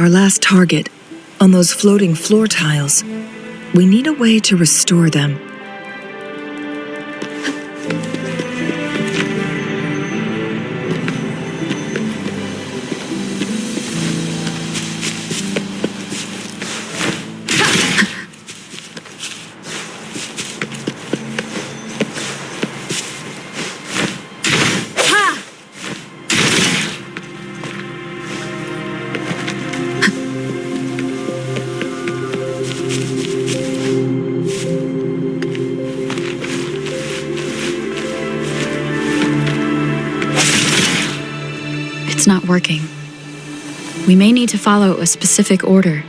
our last target, on those floating floor tiles. We need a way to restore them. It's not working. We may need to follow a specific order.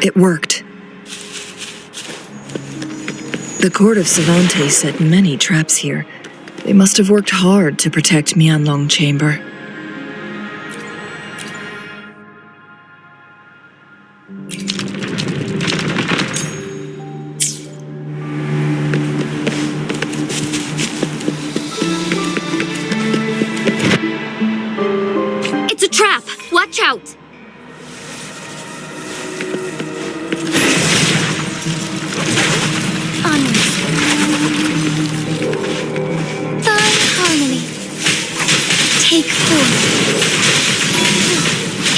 It worked. The court of Savante set many traps here. They must have worked hard to protect Mianlong Chamber. It's a trap! Watch out! Take form.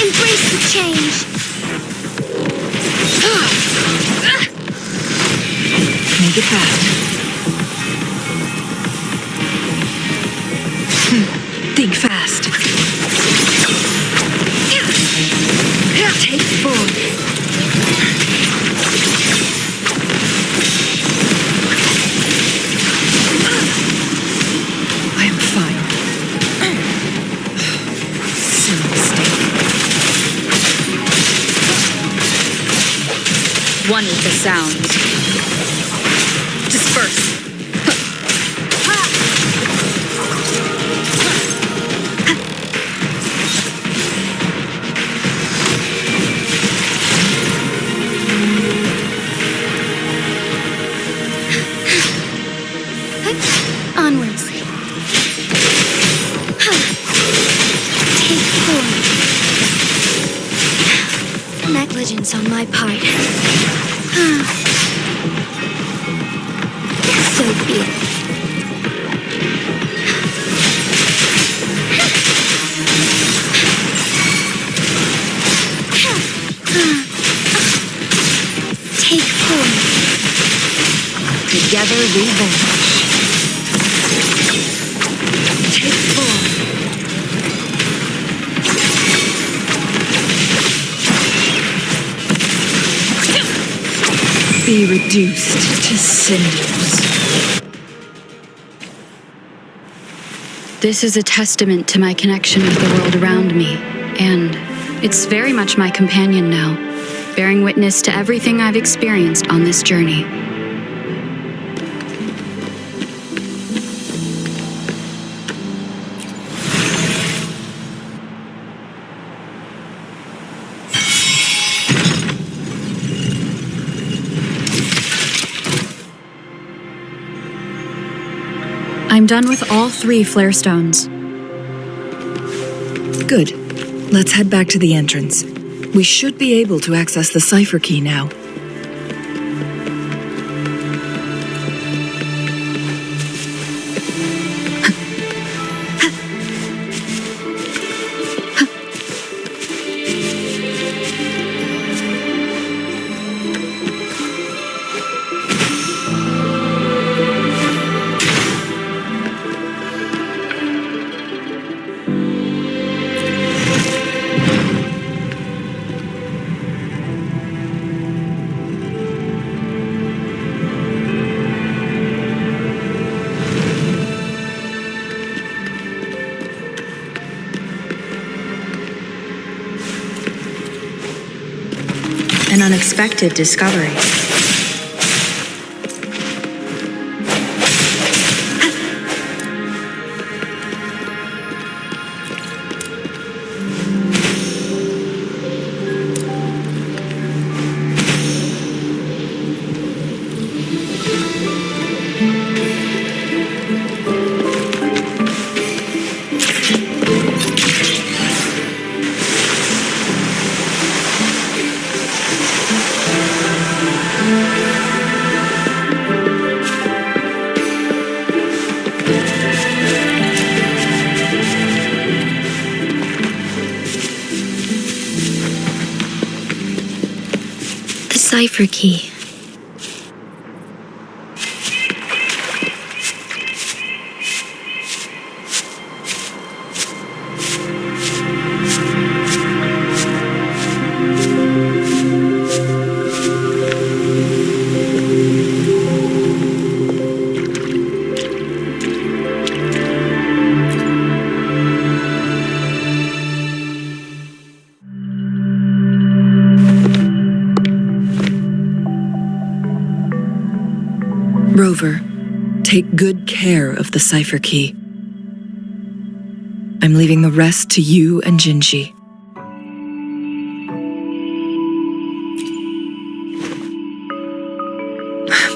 Embrace the change. Make it fast. Think fast. Take form. I am fine. One with the sounds. Disperse. Onwards. Take form. Negligence on my part. So be it. Take form. Together we vanish. Take form. Be reduced to cinders. This is a testament to my connection with the world around me, and it's very much my companion now, bearing witness to everything I've experienced on this journey. I'm done with all 3 flare stones. Good. Let's head back to the entrance. We should be able to access the cipher key now. unexpected discovery. Cipher key. Rover, take good care of the cipher key. I'm leaving the rest to you and Jinhsi.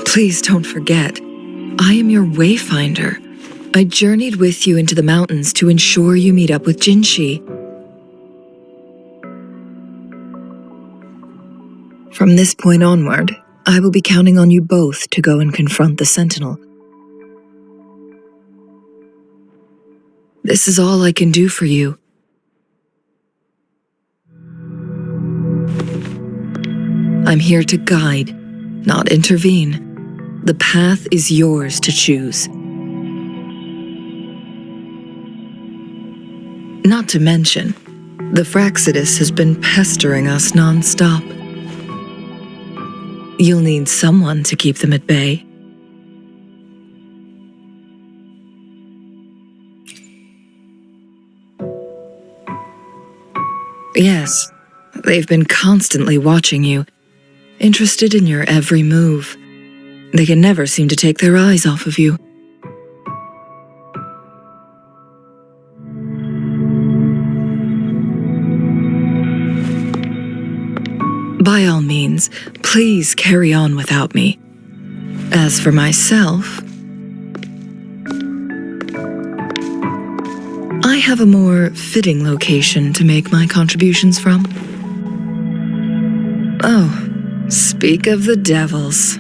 Please don't forget, I am your wayfinder. I journeyed with you into the mountains to ensure you meet up with Jinhsi. From this point onward, I will be counting on you both to go and confront the Sentinel. This is all I can do for you. I'm here to guide, not intervene. The path is yours to choose. Not to mention, the Fraxidus has been pestering us non-stop. You'll need someone to keep them at bay. Yes, they've been constantly watching you, interested in your every move. They can never seem to take their eyes off of you. By all means, please carry on without me. As for myself, I have a more fitting location to make my contributions from. Oh, speak of the devils.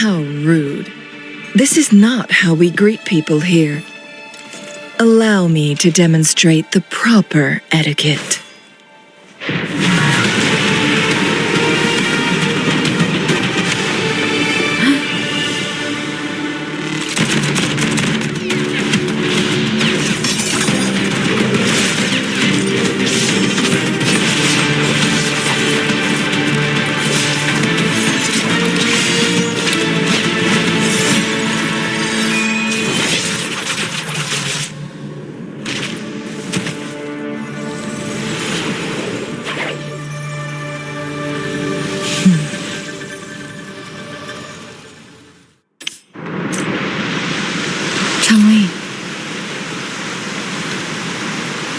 How rude. This is not how we greet people here. Allow me to demonstrate the proper etiquette.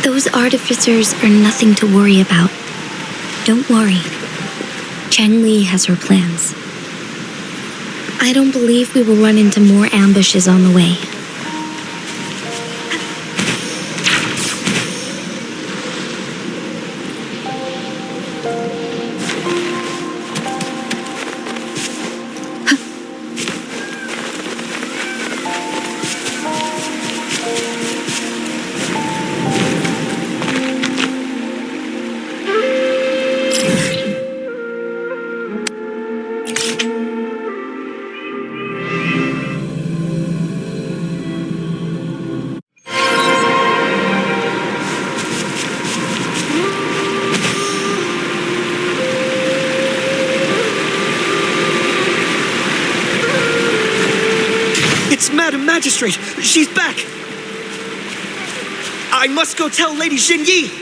Those artificers are nothing to worry about. Don't worry. Changli has her plans. I don't believe we will run into more ambushes on the way. Magistrate, she's back! I must go tell Lady Jinhsi!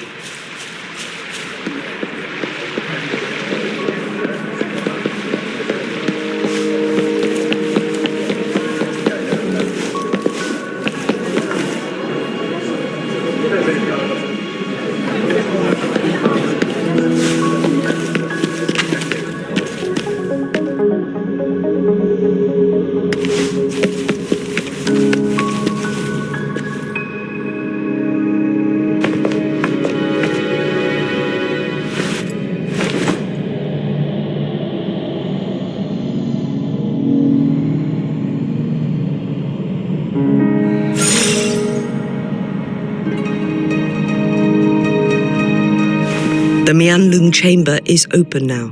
The Mianlung chamber is open now.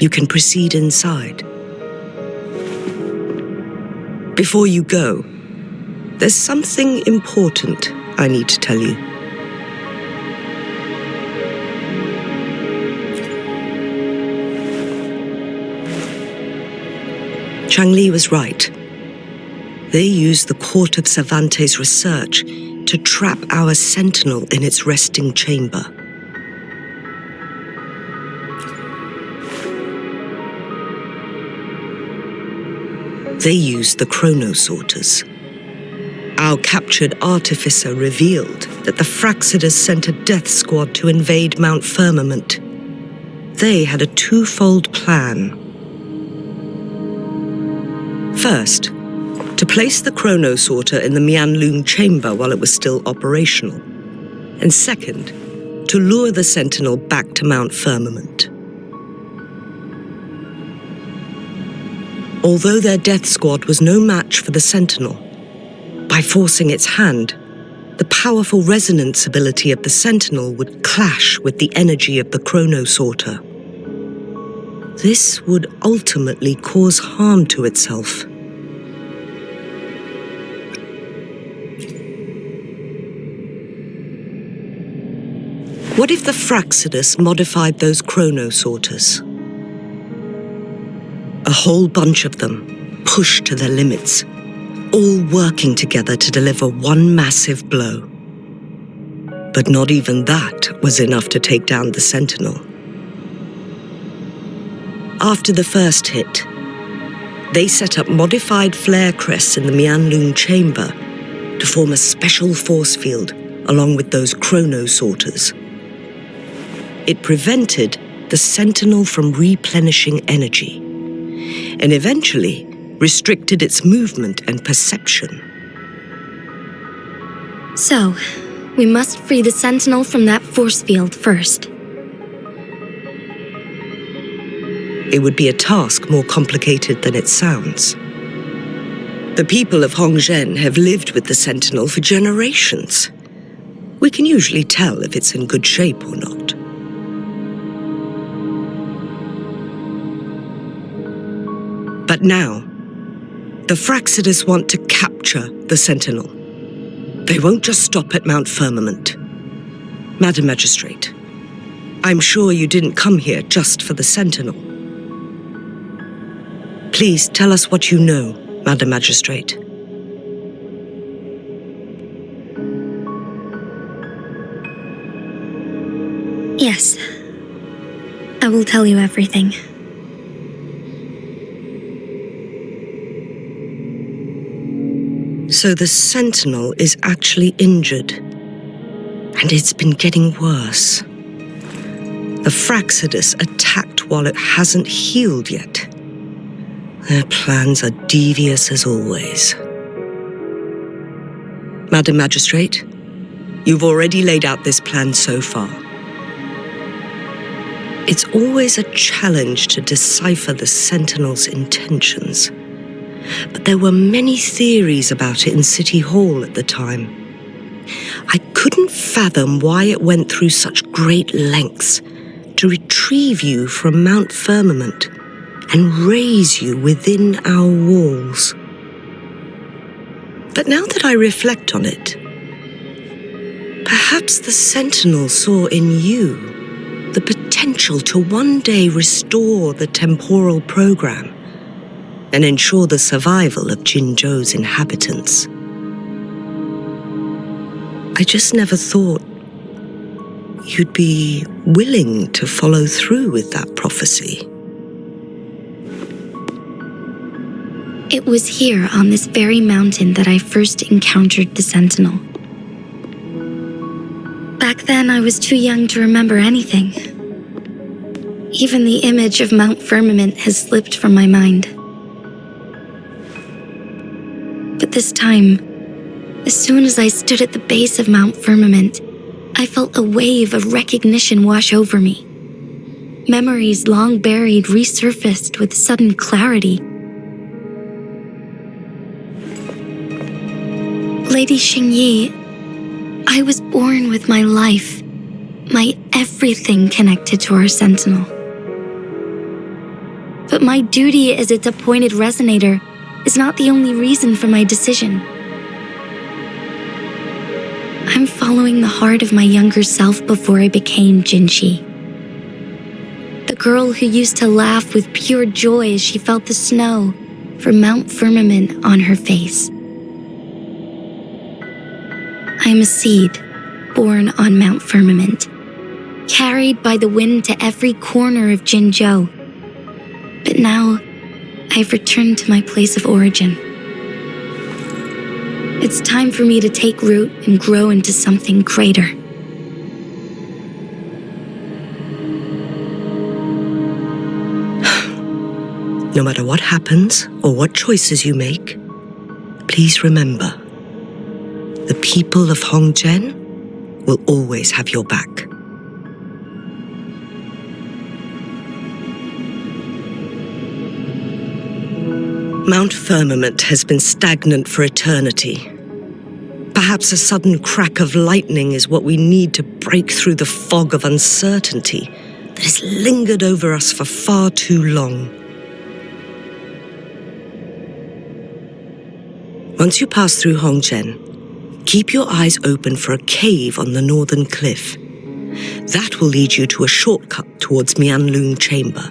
You can proceed inside. Before you go, there's something important I need to tell you. Changli was right. They used the court of Cervantes' research to trap our sentinel in its resting chamber. They used the chronosorters. Our captured artificer revealed that the Fraxidus sent a death squad to invade Mount Firmament. They had a twofold plan. First, to place the chronosorter in the Mianlung chamber while it was still operational. And second, to lure the sentinel back to Mount Firmament. Although their death squad was no match for the sentinel, by forcing its hand, the powerful resonance ability of the sentinel would clash with the energy of the chronosorter. This would ultimately cause harm to itself. What if the Fraxidus modified those chronosorters? A whole bunch of them, pushed to their limits, all working together to deliver one massive blow. But not even that was enough to take down the sentinel. After the first hit, they set up modified flare crests in the Mianlung chamber to form a special force field along with those chronosorters. It prevented the sentinel from replenishing energy, and eventually restricted its movement and perception. So, we must free the sentinel from that force field first. It would be a task more complicated than it sounds. The people of Hongzhen have lived with the sentinel for generations. We can usually tell if it's in good shape or not. But now, the Fraxidus want to capture the sentinel. They won't just stop at Mount Firmament. Madam Magistrate, I'm sure you didn't come here just for the sentinel. Please tell us what you know, Madam Magistrate. Yes, I will tell you everything. So the sentinel is actually injured, and it's been getting worse. The Fraxidus attacked while it hasn't healed yet. Their plans are devious as always. Madam Magistrate, you've already laid out this plan so far. It's always a challenge to decipher the sentinel's intentions. But there were many theories about it in City Hall at the time. I couldn't fathom why it went through such great lengths to retrieve you from Mount Firmament and raise you within our walls. But now that I reflect on it, perhaps the Sentinel saw in you the potential to one day restore the temporal program and ensure the survival of Jinzhou's inhabitants. I just never thought you'd be willing to follow through with that prophecy. It was here on this very mountain that I first encountered the Sentinel. Back then, I was too young to remember anything. Even the image of Mount Firmament has slipped from my mind. But this time, as soon as I stood at the base of Mount Firmament, I felt a wave of recognition wash over me. Memories long buried resurfaced with sudden clarity. Lady Xingyi, I was born with my life, my everything connected to our Sentinel. But my duty as its appointed resonator is not the only reason for my decision. I'm following the heart of my younger self before I became Jinhsi. The girl who used to laugh with pure joy as she felt the snow from Mount Firmament on her face. I am a seed born on Mount Firmament, carried by the wind to every corner of Jinzhou. But now, I've returned to my place of origin. It's time for me to take root and grow into something greater. No matter what happens or what choices you make, please remember, the people of Hongzhen will always have your back. Mount Firmament has been stagnant for eternity. Perhaps a sudden crack of lightning is what we need to break through the fog of uncertainty that has lingered over us for far too long. Once you pass through Hongzhen, keep your eyes open for a cave on the northern cliff. That will lead you to a shortcut towards Mianlun Chamber.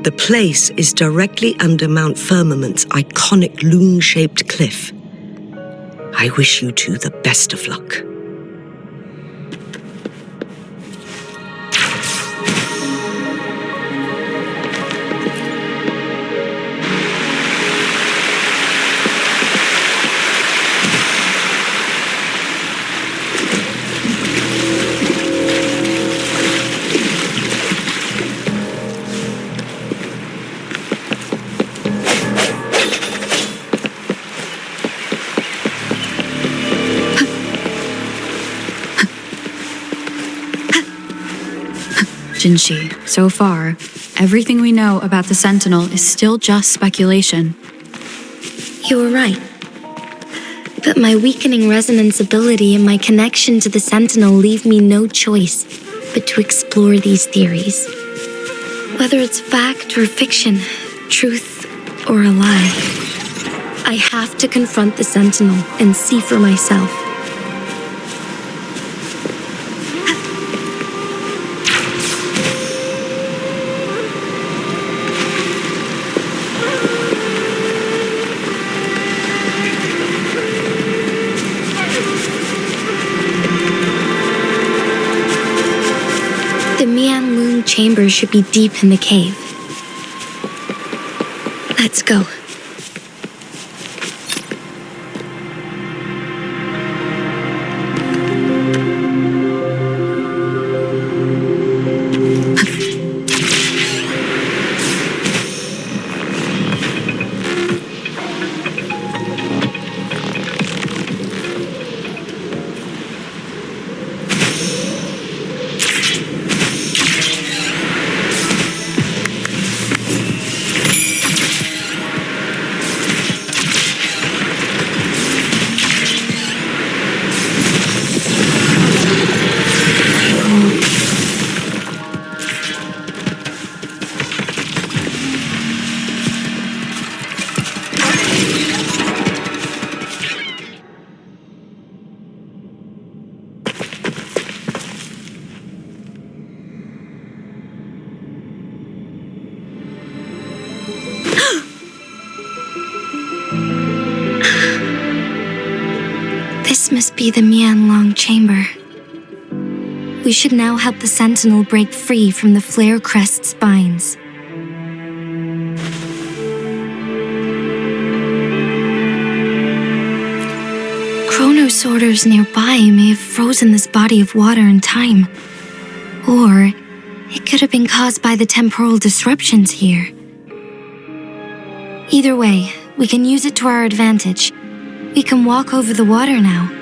The place is directly under Mount Firmament's iconic loon-shaped cliff. I wish you two the best of luck. Jinhsi, so far, everything we know about the Sentinel is still just speculation. You were right. But my weakening resonance ability and my connection to the Sentinel leave me no choice but to explore these theories. Whether it's fact or fiction, truth or a lie, I have to confront the Sentinel and see for myself. Chamber should be deep in the cave. Let's go. This must be the Mianlong chamber. We should now help the sentinel break free from the flare crest spines. Chronosorters nearby may have frozen this body of water in time. Or it could have been caused by the temporal disruptions here. Either way, we can use it to our advantage. We can walk over the water now.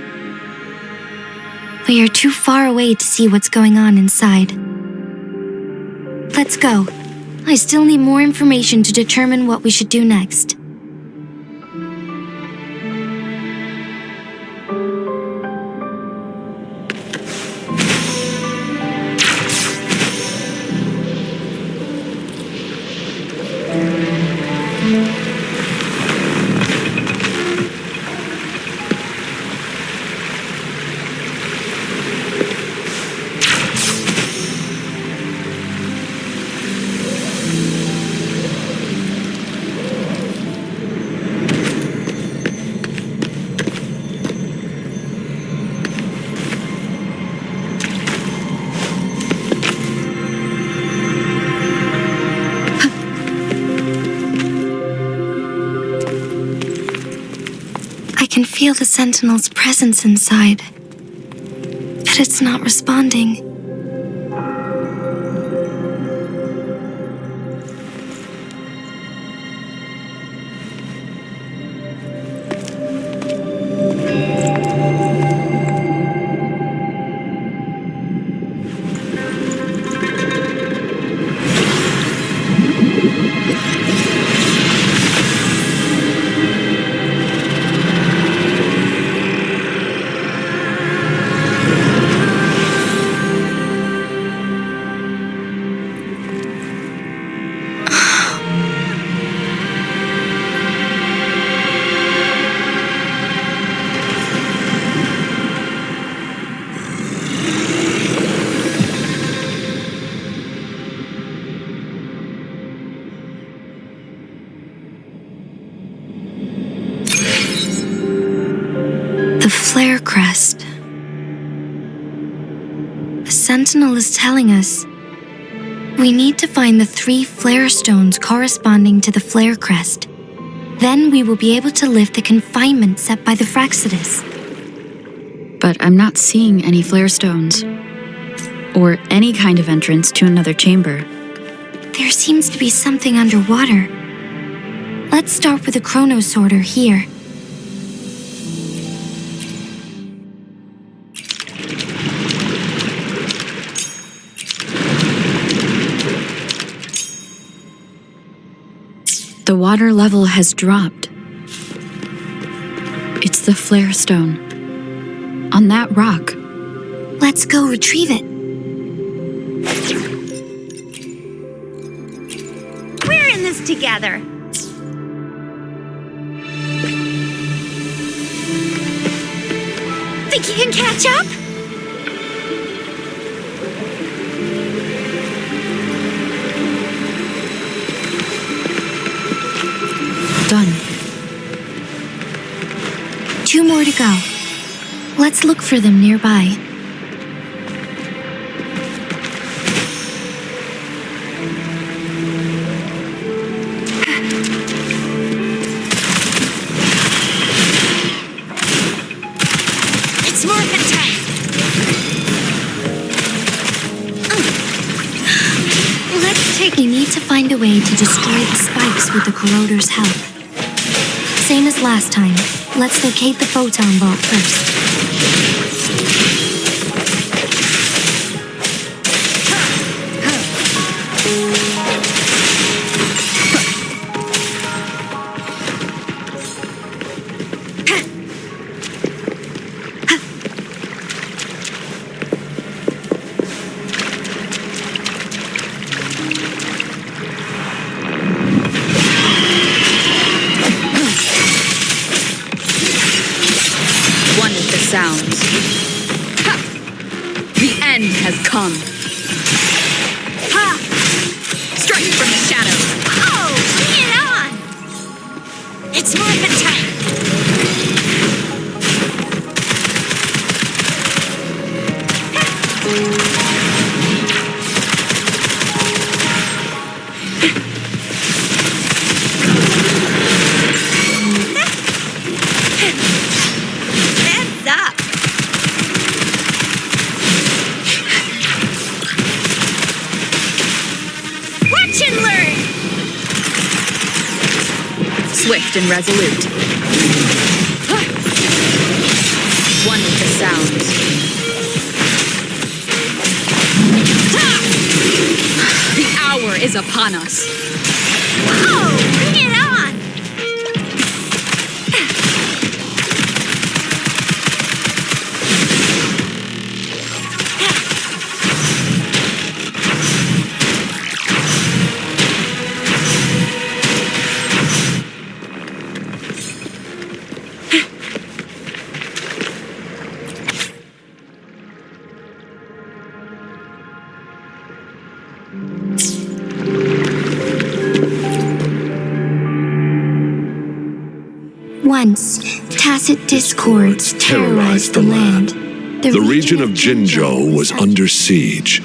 We are too far away to see what's going on inside. Let's go. I still need more information to determine what we should do next. I can feel the sentinel's presence inside, but it's not responding. The flare crest. The sentinel is telling us we need to find the 3 flare stones corresponding to the flare crest. Then we will be able to lift the confinement set by the Fraxidus. But I'm not seeing any flare stones, or any kind of entrance to another chamber. There seems to be something underwater. Let's start with a chronosorter here. The water level has dropped. It's the flare stone. On that rock. Let's go retrieve it. We're in this together. Think you can catch up? Done. 2 more to go. Let's look for them nearby. It's morphin' time. Let's take. We need to find a way to destroy the spikes with the corroder's help. Same as last time. Let's locate the photon vault first. Sounds. Ha! The end has come. Ha! Strike from the shadows. Oh, bring it on! It's morphin' time. swift and resolute. One with the sound. The hour is upon us. Oh, bring it on! Once, tacit discords terrorized the land. The region of Jinzhou was under siege.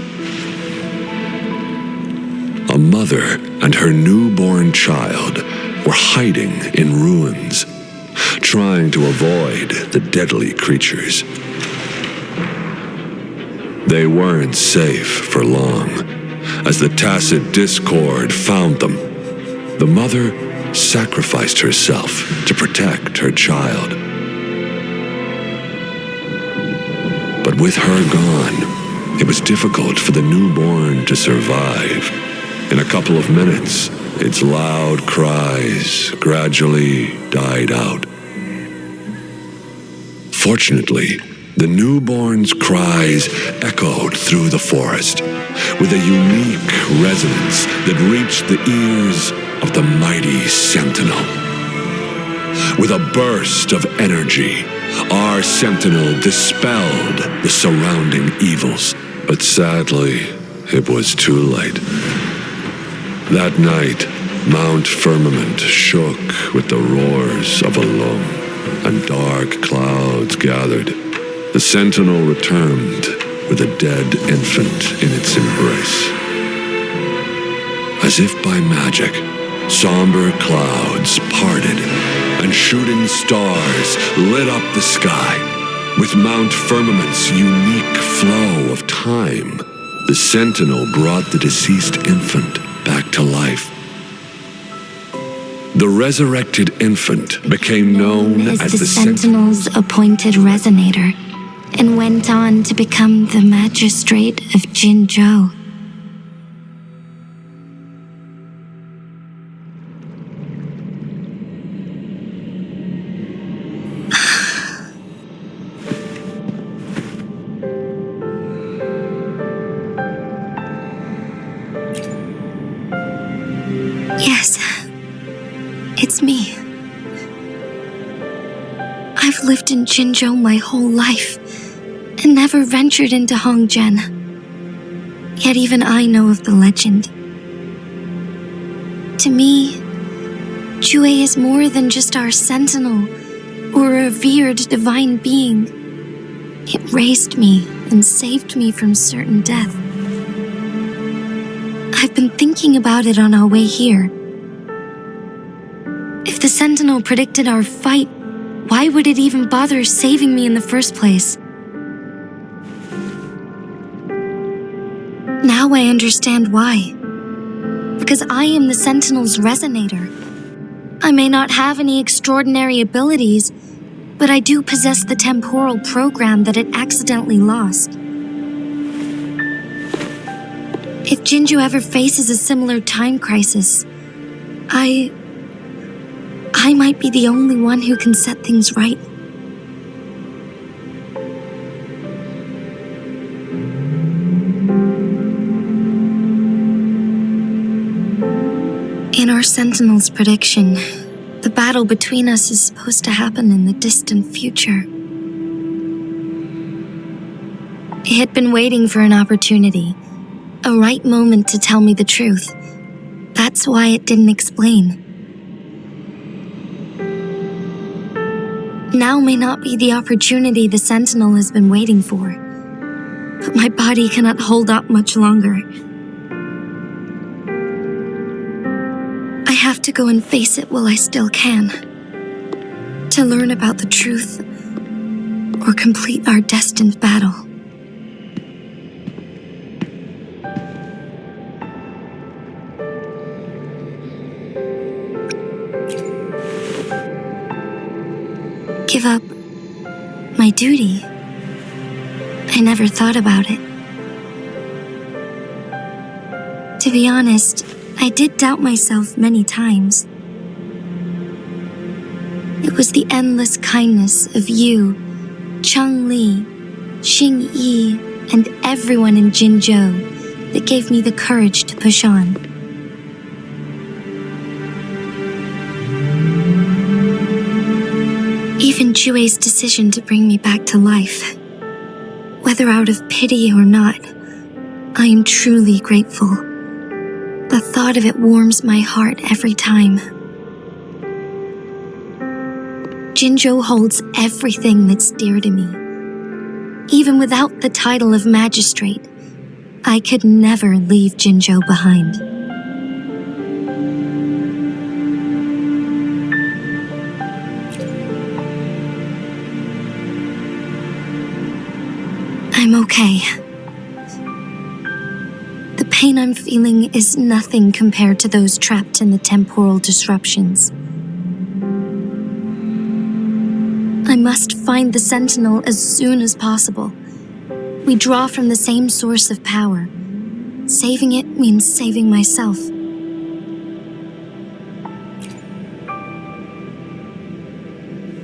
A mother and her newborn child were hiding in ruins, trying to avoid the deadly creatures. They weren't safe for long, as the tacit discord found them. The mother sacrificed herself to protect her child. But with her gone, it was difficult for the newborn to survive. In a couple of minutes, its loud cries gradually died out. Fortunately, the newborn's cries echoed through the forest with a unique resonance that reached the ears of the mighty sentinel. With a burst of energy, our sentinel dispelled the surrounding evils. But sadly, it was too late. That night, Mount Firmament shook with the roars of a loam, and dark clouds gathered. The sentinel returned with a dead infant in its embrace. As if by magic, somber clouds parted, and shooting stars lit up the sky. With Mount Firmament's unique flow of time, the sentinel brought the deceased infant back to life. The resurrected infant became known as the Sentinel's appointed resonator, and went on to become the magistrate of Jinzhou. Yes, it's me. I've lived in Jinzhou my whole life, and never ventured into Hongzhen. Yet even I know of the legend. To me, Jué is more than just our sentinel, or a revered divine being. It raised me and saved me from certain death. I've been thinking about it on our way here. If the sentinel predicted our fight, why would it even bother saving me in the first place? Now I understand why. Because I am the Sentinel's resonator. I may not have any extraordinary abilities, but I do possess the temporal program that it accidentally lost. If Jinzhou ever faces a similar time crisis, I might be the only one who can set things right. In our Sentinel's prediction, the battle between us is supposed to happen in the distant future. It had been waiting for an opportunity, a right moment to tell me the truth. That's why it didn't explain. Now may not be the opportunity the Sentinel has been waiting for, but my body cannot hold up much longer. I have to go and face it while I still can, to learn about the truth or complete our destined battle. give up my duty. I never thought about it. To be honest, I did doubt myself many times. It was the endless kindness of you, Changli, Xingyi, and everyone in Jinzhou that gave me the courage to push on. Even Jue's decision to bring me back to life, whether out of pity or not, I am truly grateful. The thought of it warms my heart every time. Jinzhou holds everything that's dear to me. Even without the title of magistrate, I could never leave Jinzhou behind. I'm okay. The pain I'm feeling is nothing compared to those trapped in the temporal disruptions. I must find the Sentinel as soon as possible. We draw from the same source of power. Saving it means saving myself.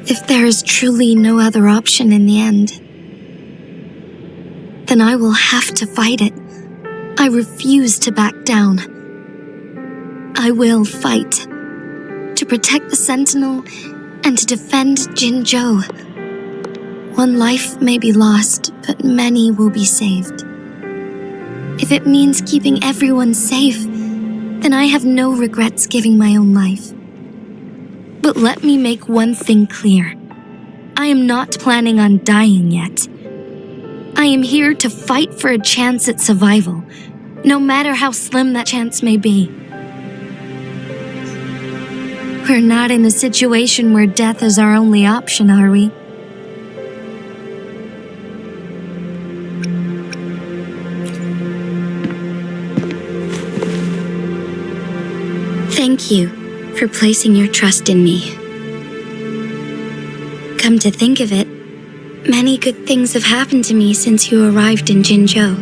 If there is truly no other option in the end, then I will have to fight it. I refuse to back down. I will fight to protect the Sentinel and to defend Jinzhou. One life may be lost, but many will be saved. If it means keeping everyone safe, then I have no regrets giving my own life. But let me make one thing clear. I am not planning on dying yet. I am here to fight for a chance at survival, no matter how slim that chance may be. We're not in a situation where death is our only option, are we? Thank you for placing your trust in me. Come to think of it, many good things have happened to me since you arrived in Jinzhou.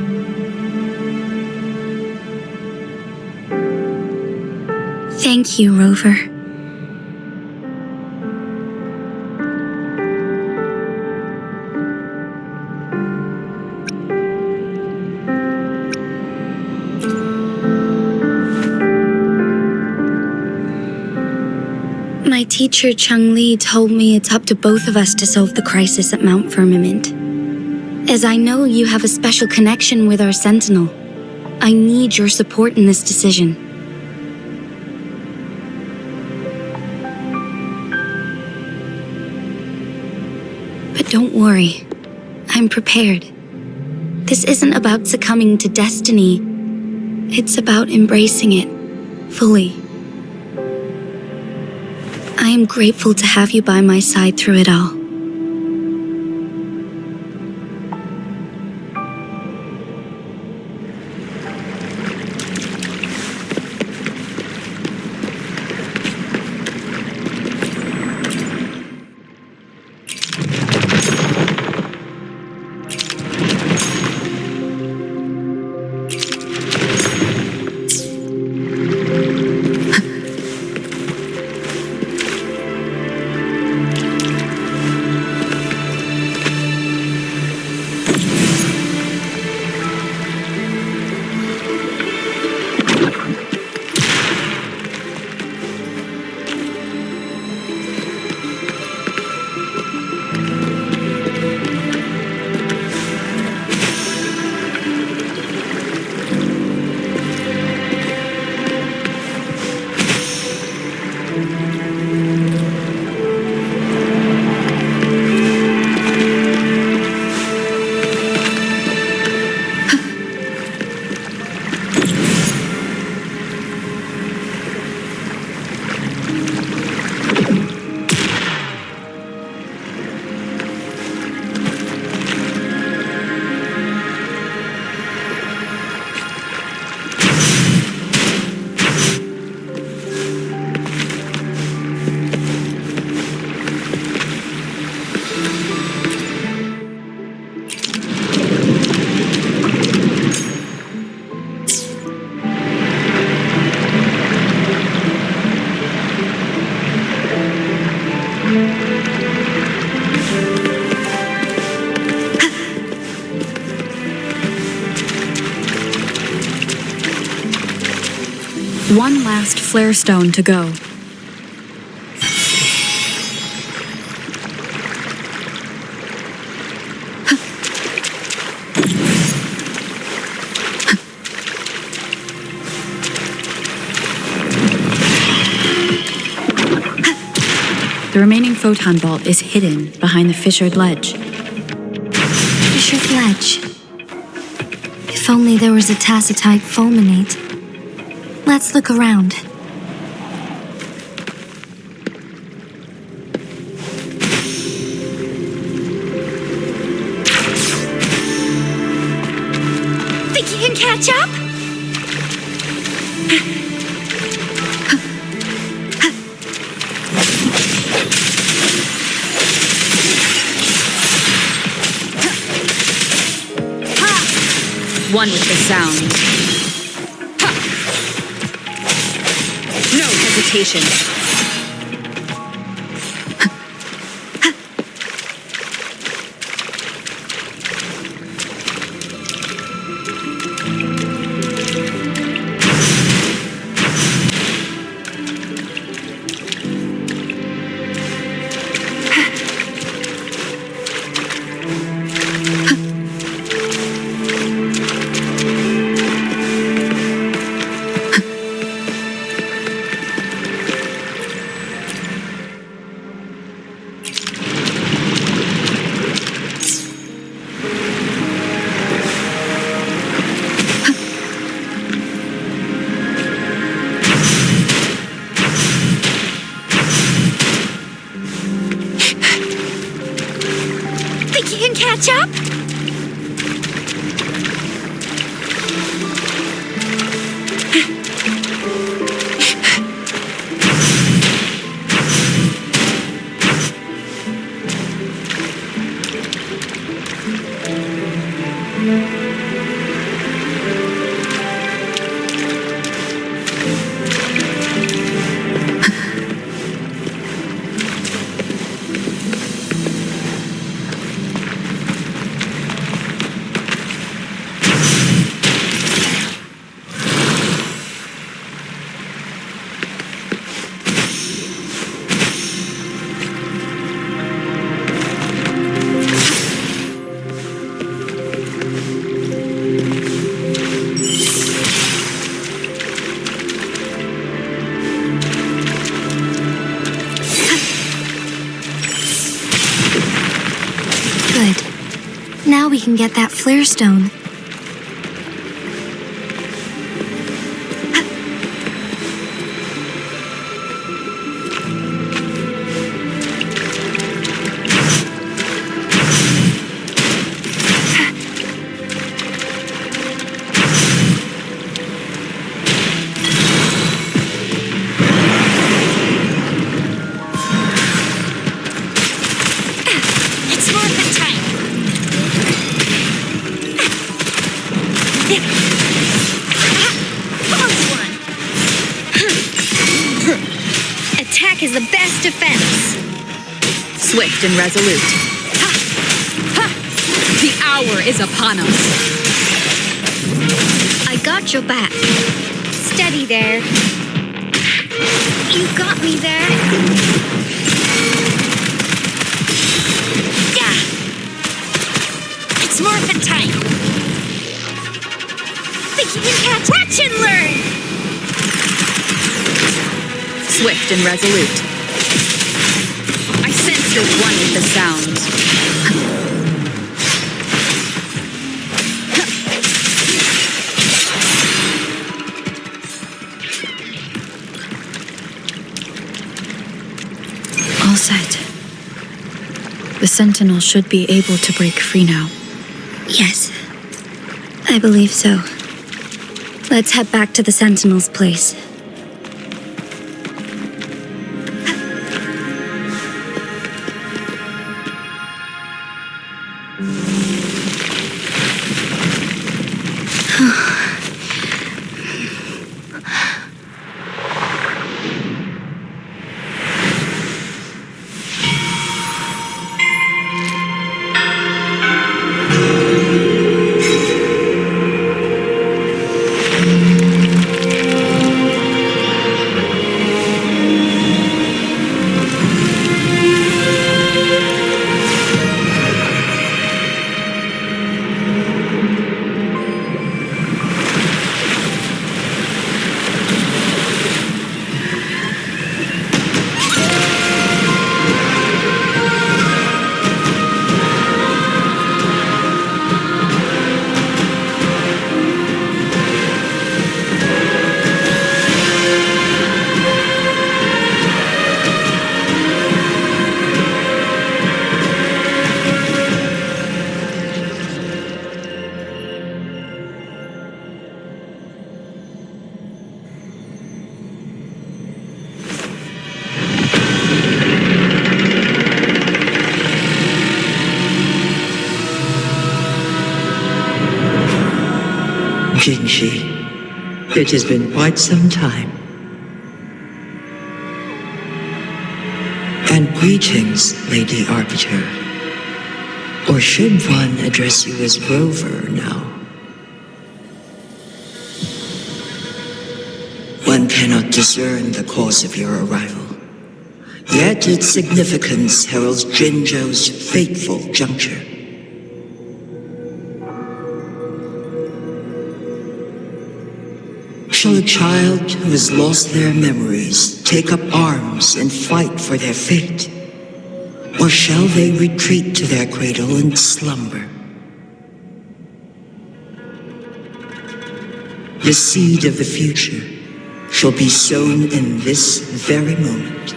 Thank you, Rover. My teacher Changli told me it's up to both of us to solve the crisis at Mount Firmament. As I know you have a special connection with our Sentinel, I need your support in this decision. But don't worry, I'm prepared. This isn't about succumbing to destiny, it's about embracing it fully. I am grateful to have you by my side through it all. One last flare stone to go. The remaining photon bolt is hidden behind the fissured ledge. Fissured ledge. If only there was a tacitite fulminate. Let's look around. Think you can catch up? One with the sound. Ha! No hesitation. Catch up? Now we can get that flare stone. Attack is the best defense. Swift and resolute. Ha! Ha! The hour is upon us. I got your back. Steady there. You got me there. Yeah. It's morphin' time. Think you can catch? Watch and learn. Swift and resolute. I sense you're one with the sound. All set. The Sentinel should be able to break free now. Yes, I believe so. Let's head back to the Sentinel's place. Jinhsi, it has been quite some time. And greetings, Lady Arbiter. Or should one address you as Rover now? One cannot discern the cause of your arrival. Yet its significance heralds Jinzhou's fateful juncture. Shall a child who has lost their memories take up arms and fight for their fate? Or shall they retreat to their cradle and slumber? The seed of the future shall be sown in this very moment.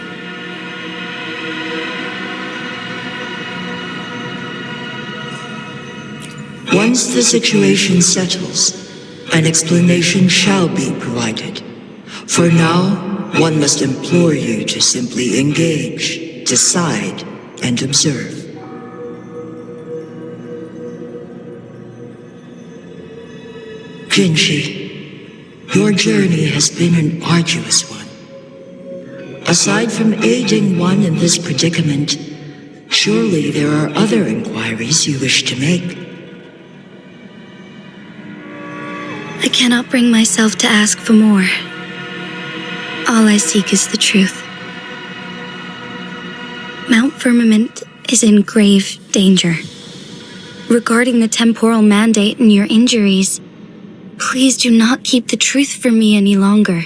Once the situation settles, an explanation shall be provided. For now, one must implore you to simply engage, decide, and observe. Jinhsi, your journey has been an arduous one. Aside from aiding one in this predicament, surely there are other inquiries you wish to make. I cannot bring myself to ask for more. All I seek is the truth. Mount Firmament is in grave danger. Regarding the temporal mandate and your injuries, please do not keep the truth from me any longer.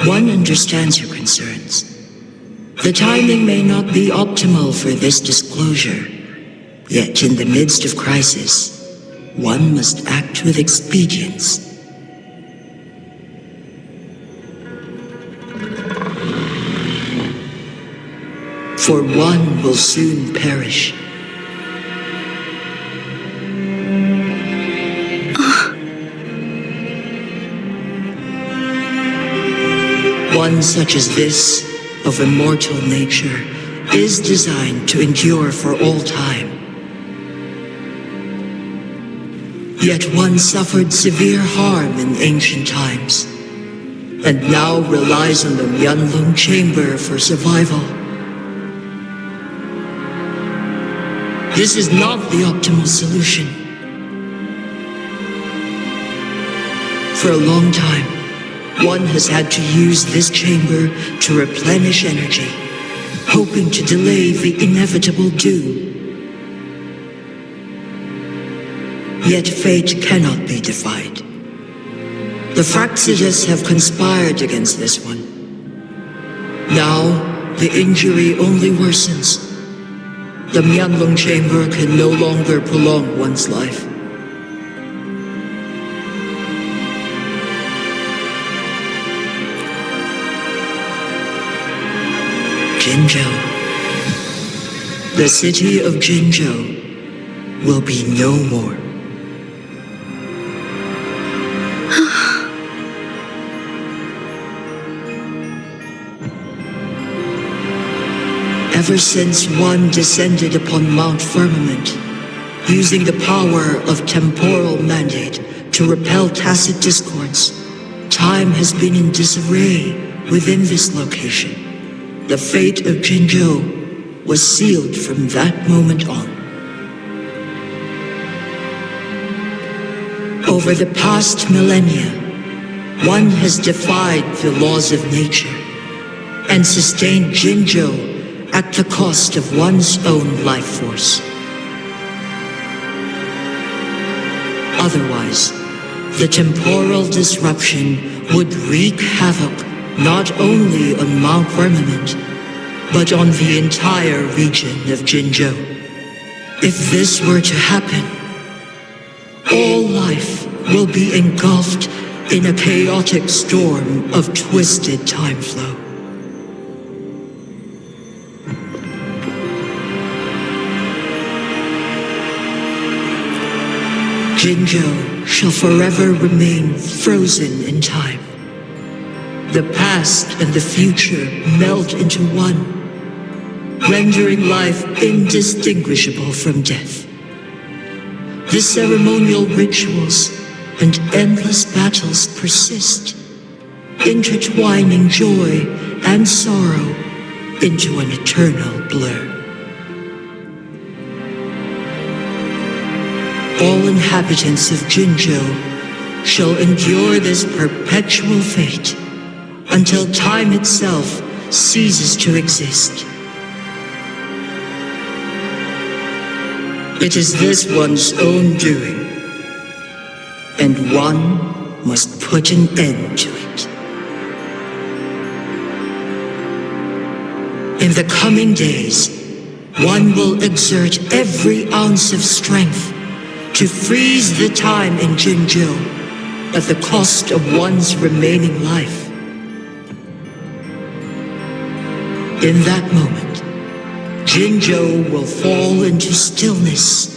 One understands your concerns. The timing may not be optimal for this disclosure. Yet in the midst of crisis, one must act with expedience. For one will soon perish. One such as this, of immortal nature, is designed to endure for all time. Yet one suffered severe harm in ancient times, and now relies on the Mianlong chamber for survival. This is not the optimal solution. For a long time, one has had to use this chamber to replenish energy, hoping to delay the inevitable doom. Yet fate cannot be defied. The Fraxidas have conspired against this one. Now, the injury only worsens. The Mianlong chamber can no longer prolong one's life. Jinzhou. The city of Jinzhou will be no more. Ever since one descended upon Mount Firmament, using the power of temporal mandate to repel tacit discords, time has been in disarray within this location. The fate of Jinzhou was sealed from that moment on. Over the past millennia, one has defied the laws of nature and sustained Jinzhou at the cost of one's own life force. Otherwise, the temporal disruption would wreak havoc not only on Mount Firmament, but on the entire region of Jinzhou. If this were to happen, all life will be engulfed in a chaotic storm of twisted time flow. Jinzhou shall forever remain frozen in time. The past and the future melt into one, rendering life indistinguishable from death. The ceremonial rituals and endless battles persist, intertwining joy and sorrow into an eternal blur. All inhabitants of Jinzhou shall endure this perpetual fate until time itself ceases to exist. It is this one's own doing, and one must put an end to it. In the coming days, one will exert every ounce of strength to freeze the time in Jinzhou at the cost of one's remaining life. In that moment, Jinzhou will fall into stillness,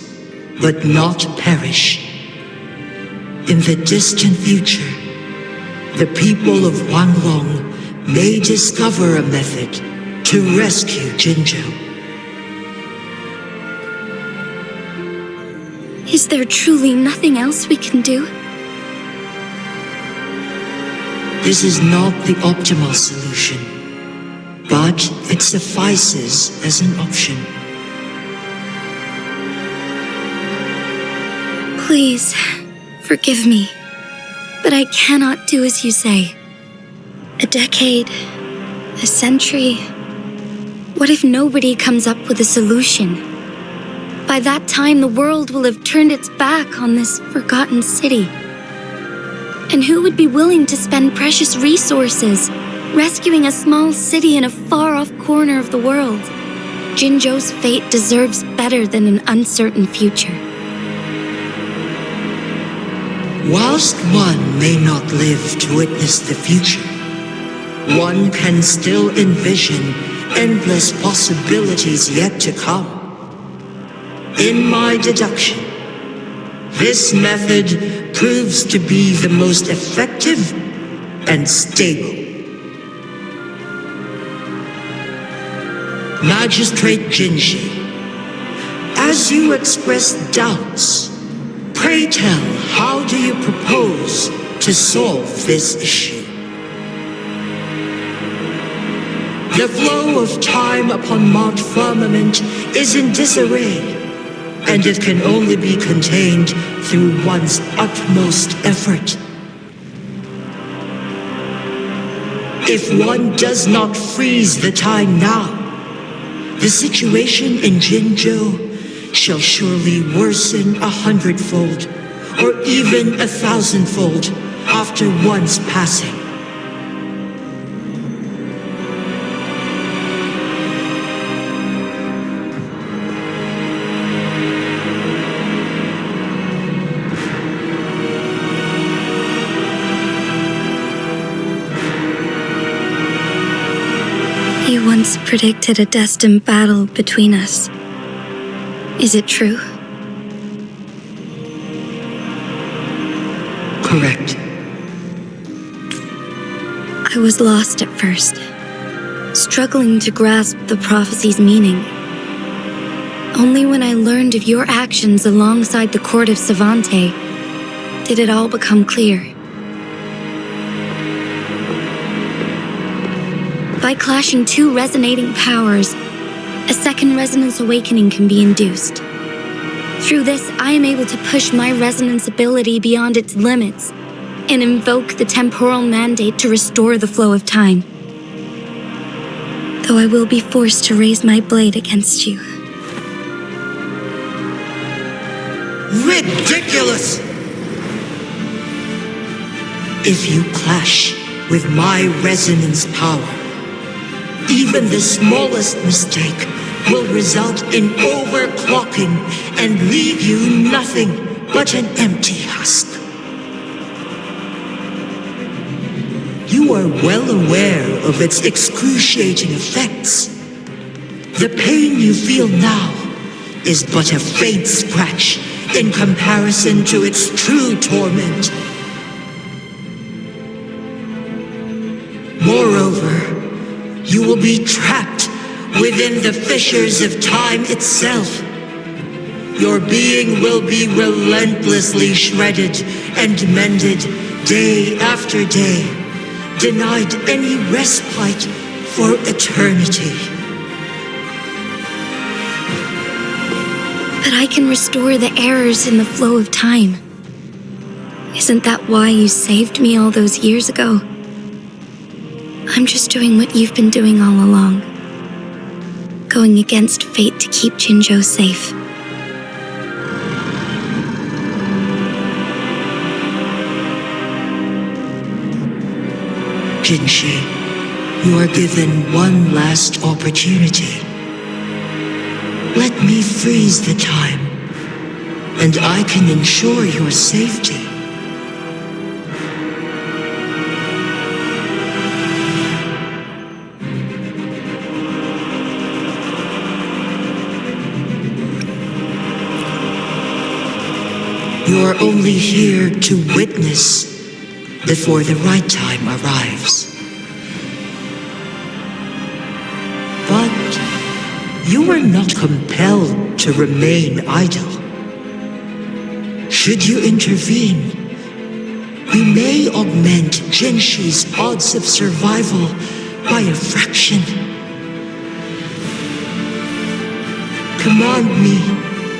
but not perish. In the distant future, the people of Huanglong may discover a method to rescue Jinzhou. Is there truly nothing else we can do? This is not the optimal solution, but it suffices as an option. Please, forgive me, but I cannot do as you say. A decade, a century. What if nobody comes up with a solution? By that time, the world will have turned its back on this forgotten city. And who would be willing to spend precious resources rescuing a small city in a far-off corner of the world? Jinzhou's fate deserves better than an uncertain future. Whilst one may not live to witness the future, one can still envision endless possibilities yet to come. In my deduction, this method proves to be the most effective and stable. Magistrate Jinhsi, as you express doubts, pray tell, how do you propose to solve this issue? The flow of time upon Mount Firmament is in disarray, and it can only be contained through one's utmost effort. If one does not freeze the time now, the situation in Jinzhou shall surely worsen 100-fold, or even 1,000-fold after one's passing. You once predicted a destined battle between us. Is it true? Correct. I was lost at first, struggling to grasp the prophecy's meaning. Only when I learned of your actions alongside the court of Savante did it all become clear. By clashing two resonating powers, a second resonance awakening can be induced. Through this, I am able to push my resonance ability beyond its limits and invoke the temporal mandate to restore the flow of time. Though I will be forced to raise my blade against you. Ridiculous! If you clash with my resonance power, even the smallest mistake will result in overclocking and leave you nothing but an empty husk. You are well aware of its excruciating effects. The pain you feel now is but a faint scratch in comparison to its true torment. Moreover, you will be trapped within the fissures of time itself. your being will be relentlessly shredded and mended day after day, denied any respite for eternity. But I can restore the errors in the flow of time. Isn't that why you saved me all those years ago? I'm just doing what you've been doing all along. Going against fate to keep Jinzhou safe. Jinhsi, you are given one last opportunity. Let me freeze the time, and I can ensure your safety. You're only here to witness before the right time arrives. But you are not compelled to remain idle. Should you intervene, we may augment Jinhsi's odds of survival by a fraction. Command me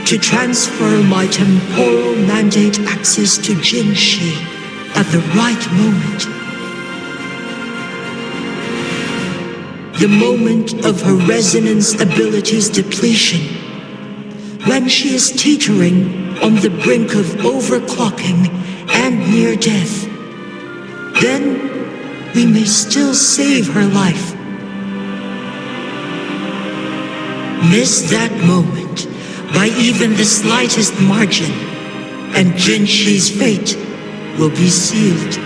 to transfer my temporal mandate access to Jinhsi at the right moment. The moment of her resonance ability's depletion, when she is teetering on the brink of overclocking and near death. Then we may still save her life. Miss that moment by even the slightest margin, and Jinhsi's fate will be sealed.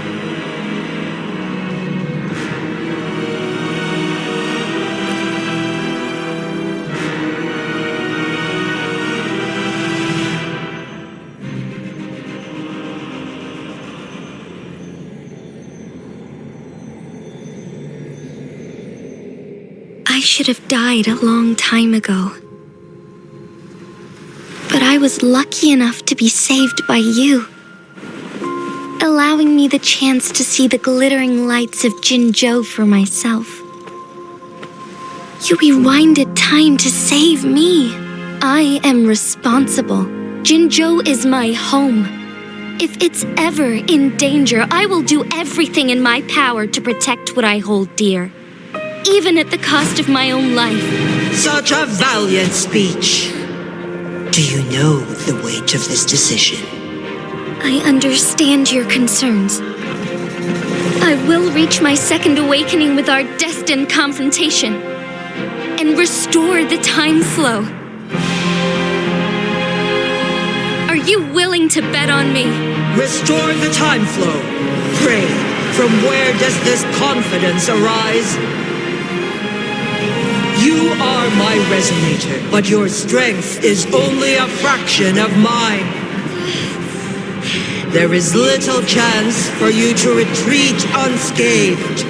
I should have died a long time ago. But I was lucky enough to be saved by you, allowing me the chance to see the glittering lights of Jinzhou for myself. You rewinded time to save me. I am responsible. Jinzhou is my home. If it's ever in danger, I will do everything in my power to protect what I hold dear, even at the cost of my own life. Such a valiant speech. Do you know the weight of this decision? I understand your concerns. I will reach my second awakening with our destined confrontation and restore the time flow. Are you willing to bet on me? Restore the time flow. Pray, from where does this confidence arise? You are my resonator, but your strength is only a fraction of mine. There is little chance for you to retreat unscathed.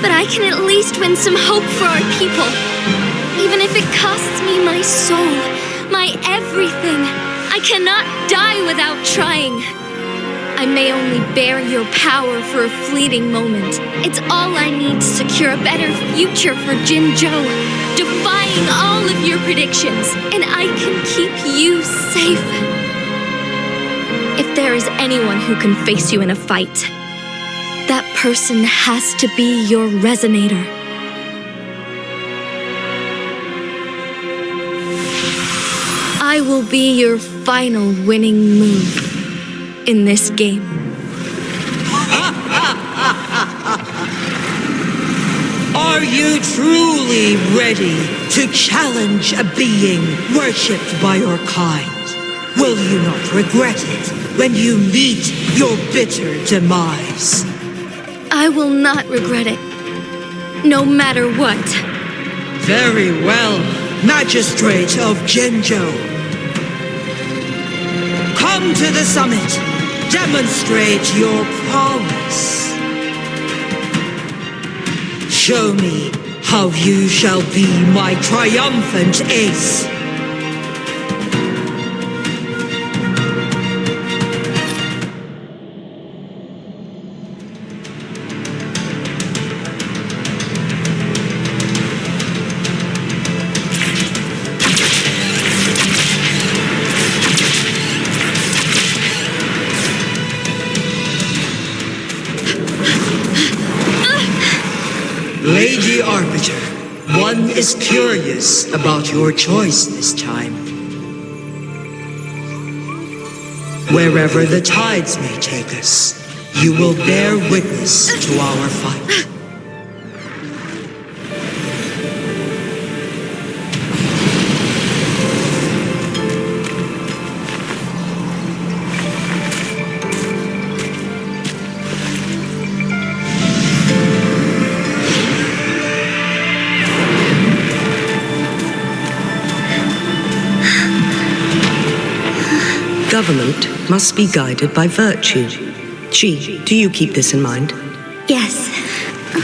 But I can at least win some hope for our people, even if it costs me my soul, my everything. I cannot die without trying. I may only bear your power for a fleeting moment. It's all I need to secure a better future for Jinzhou, defying all of your predictions, and I can keep you safe. If there is anyone who can face you in a fight, that person has to be your resonator. I will be your final winning move in this game. Are you truly ready to challenge a being worshipped by your kind? Will you not regret it when you meet your bitter demise? I will not regret it, no matter what. Very well, Magistrate of Jinzhou. Come to the summit. Demonstrate your prowess. Show me how you shall be my triumphant ace. One is curious about your choice this time. Wherever the tides may take us, you will bear witness to our fight. Government must be guided by virtue. Chi, do you keep this in mind? Yes,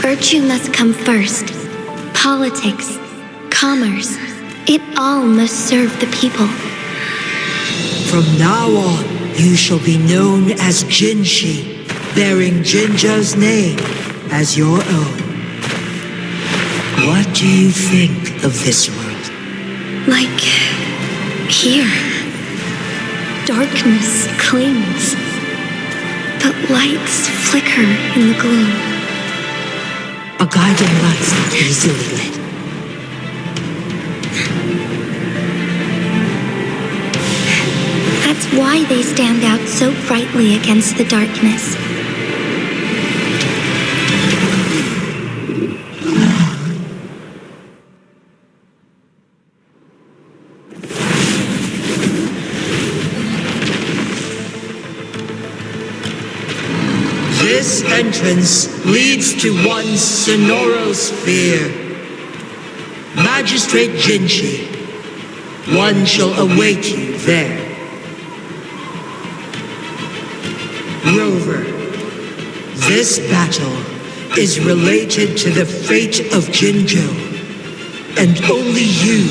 virtue must come first. Politics, commerce, it all must serve the people. From now on, you shall be known as Jinhsi, bearing Jinzhou's name as your own. What do you think of this world? Like here. Darkness clings, but lights flicker in the gloom. A guiding light easily lit. That's why they stand out so brightly against the darkness. This entrance leads to one sonoro sphere. Magistrate Jinhsi, one shall await you there. Rover, this battle is related to the fate of Jinzhou, and only you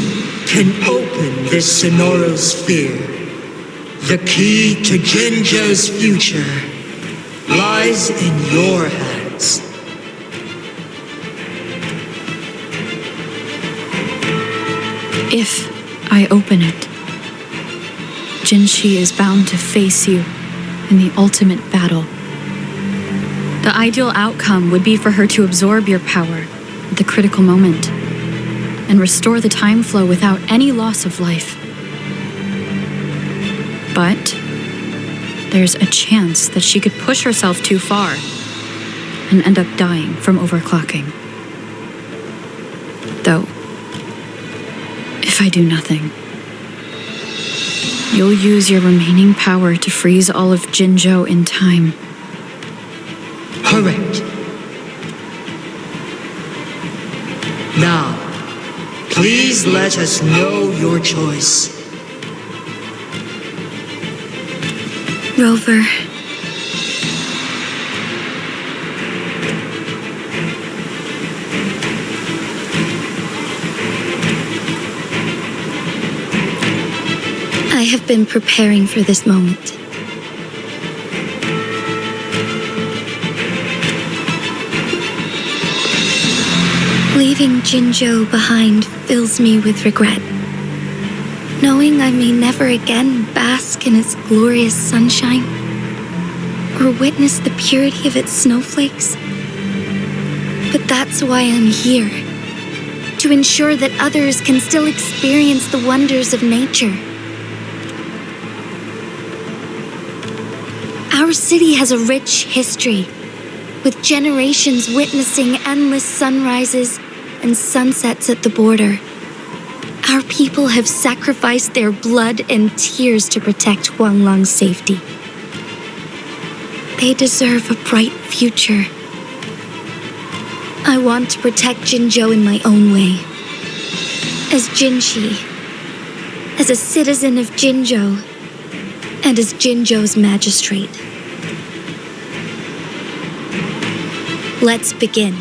can open this sonoro sphere. The key to Jinzhou's future lies in your hands. If I open it, Jinhsi is bound to face you in the ultimate battle. The ideal outcome would be for her to absorb your power at the critical moment and restore the time flow without any loss of life. But there's a chance that she could push herself too far and end up dying from overclocking. Though, if I do nothing, you'll use your remaining power to freeze all of Jinzhou in time. Correct. Now, please let us know your choice. Rover. I have been preparing for this moment. Leaving Jinzhou behind fills me with regret. Knowing I may never again bask in its glorious sunshine or witness the purity of its snowflakes. But that's why I'm here, to ensure that others can still experience the wonders of nature. Our city has a rich history, with generations witnessing endless sunrises and sunsets at the border. Our people have sacrificed their blood and tears to protect Huanglang's safety. They deserve a bright future. I want to protect Jinzhou in my own way. As Jinhsi, as a citizen of Jinzhou, and as Jinzhou's magistrate. Let's begin.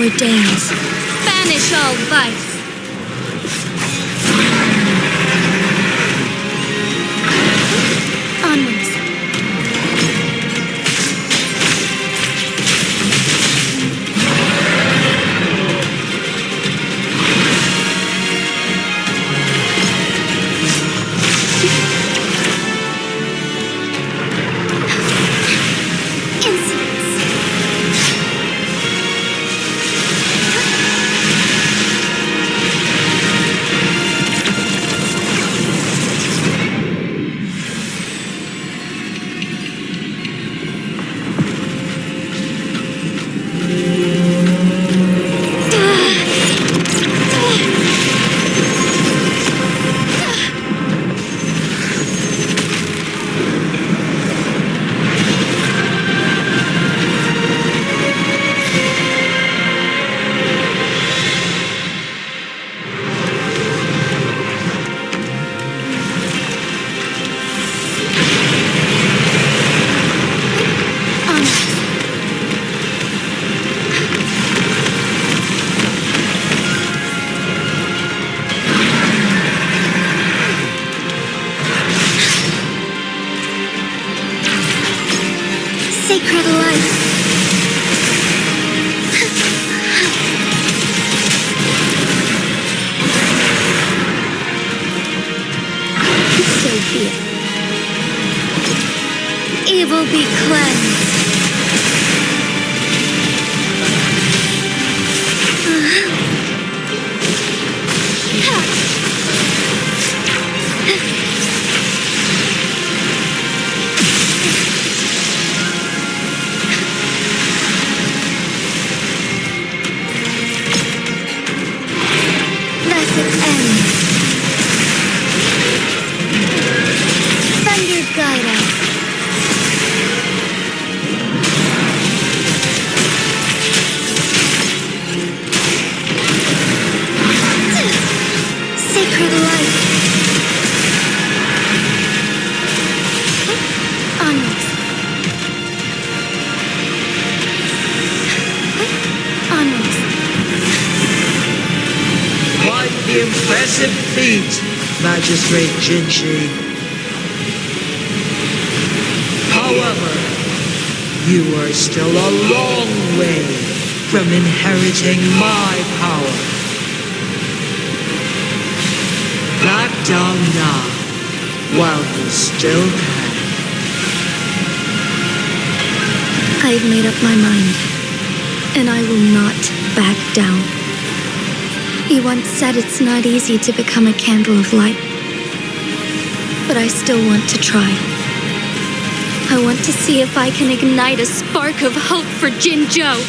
more dams. Banish all vice. Onwards. Sacred light. So be it. Evil be cleansed. Guide us. Sacred light. Onwards. Onwards. Quite the impressive feat, Magistrate Jinhsi. However, you are still a long way from inheriting my power. Back down now, while you still can. I've made up my mind, and I will not back down. You once said it's not easy to become a candle of light, but I still want to try. I want to see if I can ignite a spark of hope for Jinzhou.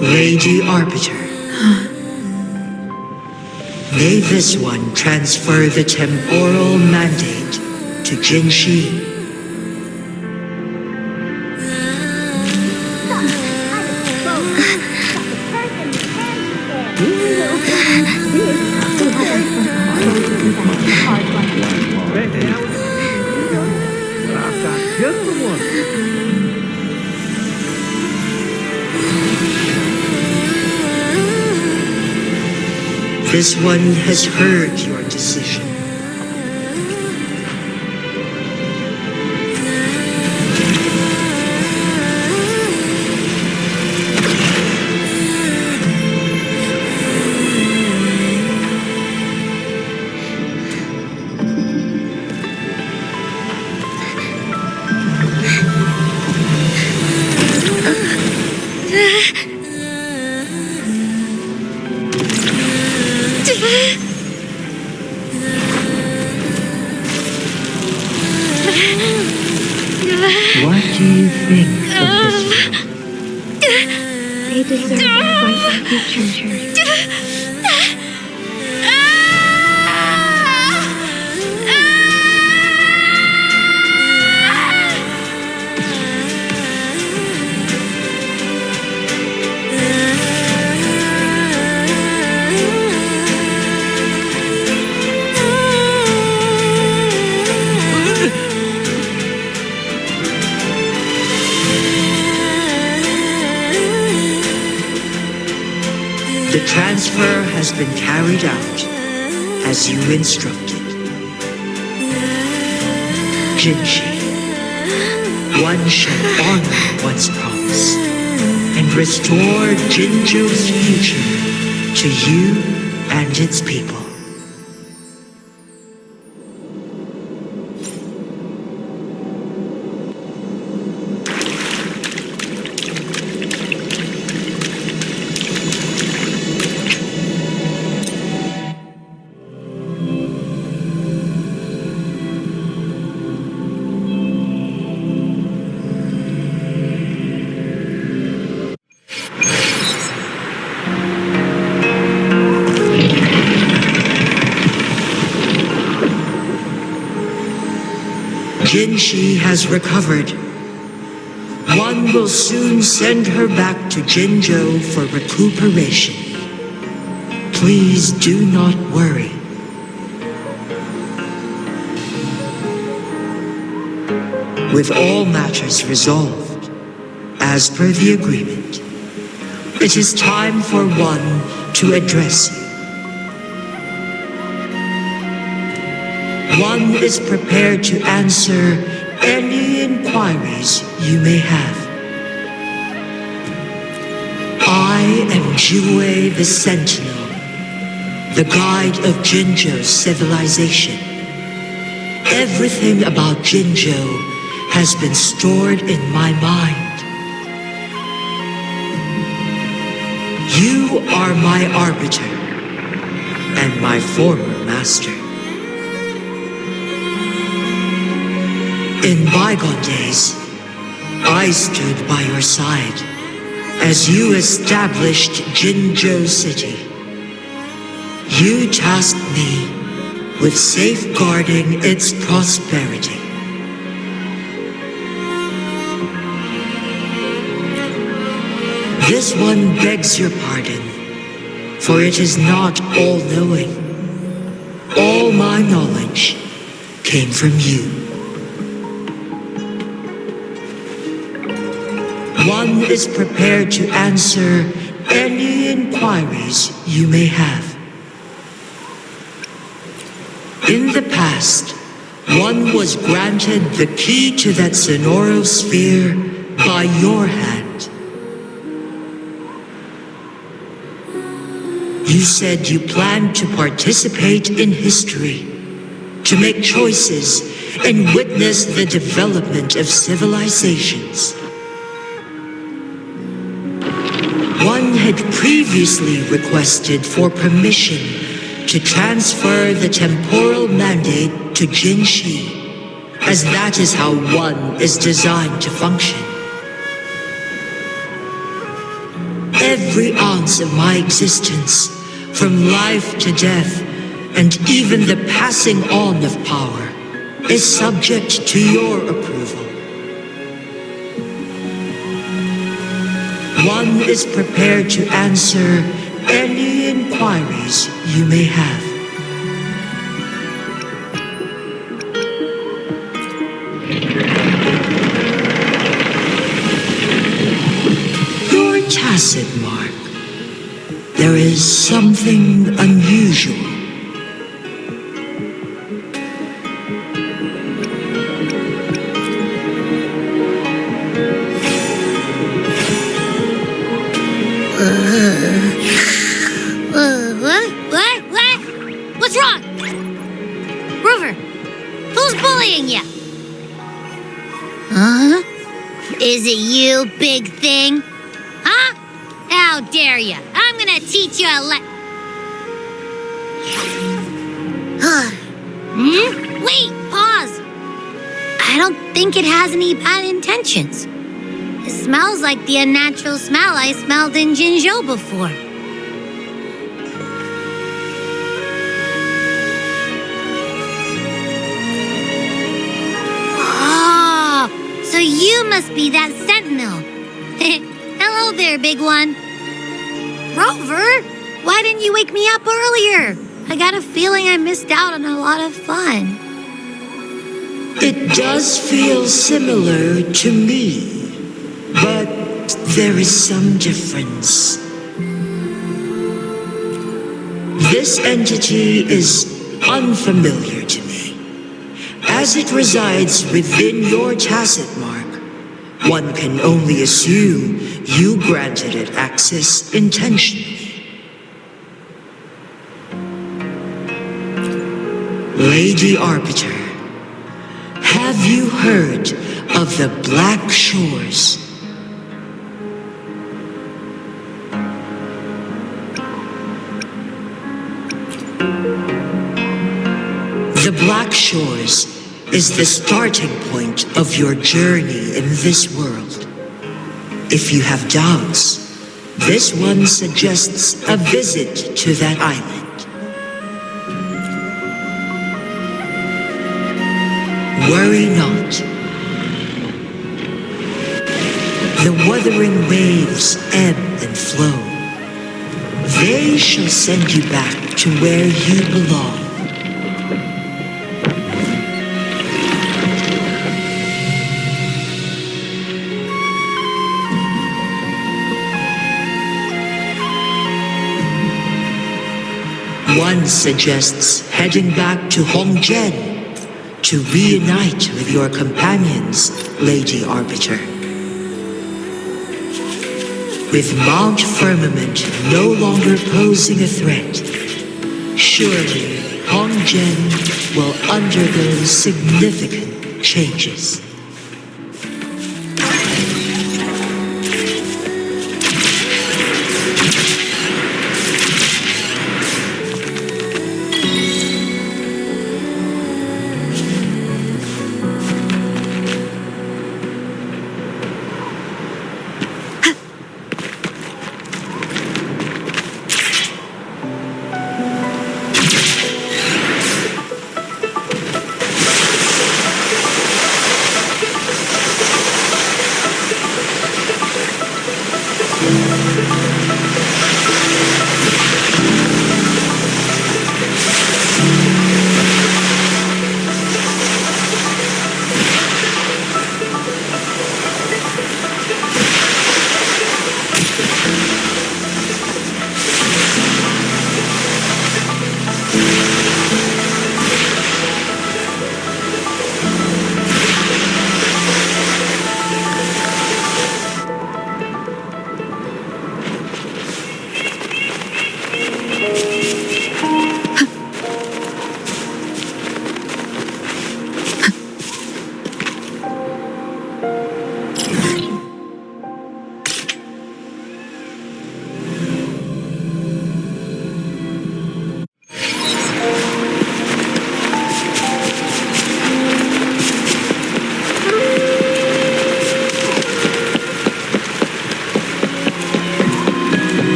Lady Arbiter. May this one transfer the temporal mandate to Jinhsi. This one has heard your decision. What do you think of this one? They deserve a bright future. The transfer has been carried out as you instructed. Jinhsi, one shall honor one's promise and restore Jinzhou's future to you and its people. Jinhsi has recovered. One will soon send her back to Jinzhou for recuperation. Please do not worry. With all matters resolved, as per the agreement, it is time for one to address you. One is prepared to answer any inquiries you may have. I am Jué the Sentinel, the guide of Jinzhou's civilization. Everything about Jinzhou has been stored in my mind. You are my arbiter and my former master. In bygone days, I stood by your side as you established Jinzhou City. You tasked me with safeguarding its prosperity. This one begs your pardon, for it is not all-knowing. All my knowledge came from you. One is prepared to answer any inquiries you may have. In the past, one was granted the key to that Sonoro sphere by your hand. You said you planned to participate in history, to make choices and witness the development of civilizations. One had previously requested for permission to transfer the temporal mandate to Jinhsi, as that is how one is designed to function. Every ounce of my existence, from life to death, and even the passing on of power, is subject to your approval. One is prepared to answer any inquiries you may have. You're tacit, Mark. There is something unusual. What? What's wrong? Rover, who's bullying you? Huh? Is it you, big thing? Huh? How dare you? I'm gonna teach you a Wait, pause. I don't think it has any bad intentions. It smells like the unnatural smell I smelled in Jinzhou before. Oh, so you must be that sentinel. Hello there, big one. Rover, why didn't you wake me up earlier? I got a feeling I missed out on a lot of fun. It does feel similar to me, but there is some difference. This entity is unfamiliar to me. As it resides within your tacit mark, one can only assume you granted it access intentionally. Lady Arbiter, have you heard of the Black Shores? The Black Shores is the starting point of your journey in this world. If you have doubts, this one suggests a visit to that island. Worry not. The wuthering waves ebb and flow. They shall send you back to where you belong. One suggests heading back to Hongzhen to reunite with your companions, Lady Arbiter. With Mount Firmament no longer posing a threat, surely Hongzhen will undergo significant changes.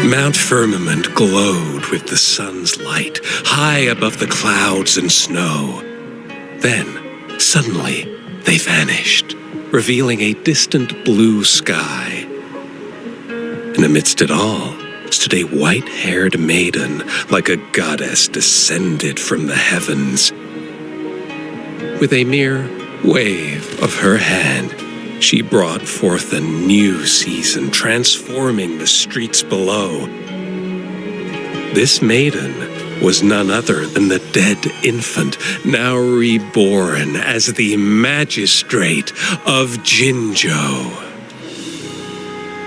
Mount Firmament glowed with the sun's light, high above the clouds and snow. Then, suddenly, they vanished, revealing a distant blue sky. And amidst it all stood a white-haired maiden, like a goddess descended from the heavens. With a mere wave of her hand, she brought forth a new season, transforming the streets below. This maiden was none other than the dead infant, now reborn as the magistrate of Jinzhou.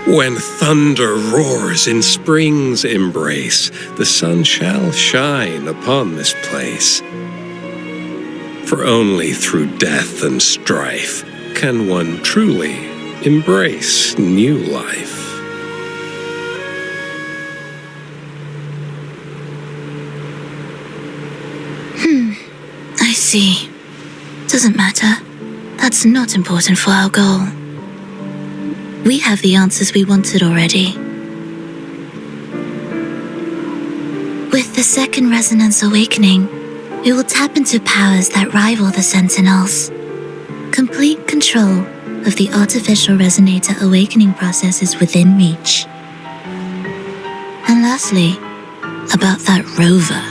When thunder roars in spring's embrace, the sun shall shine upon this place. For only through death and strife can one truly embrace new life. I see. Doesn't matter. That's not important for our goal. We have the answers we wanted already. With the second resonance awakening, we will tap into powers that rival the Sentinels. Complete control of the artificial resonator awakening process is within reach. And lastly, about that rover.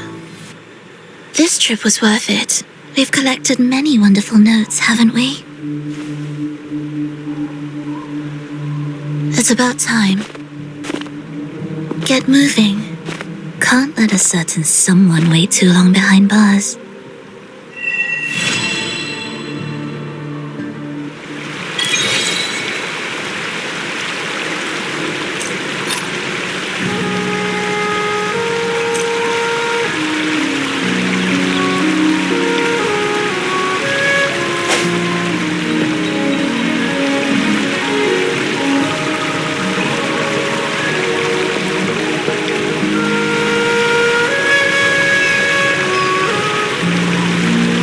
This trip was worth it. We've collected many wonderful notes, haven't we? It's about time. Get moving. Can't let a certain someone wait too long behind bars.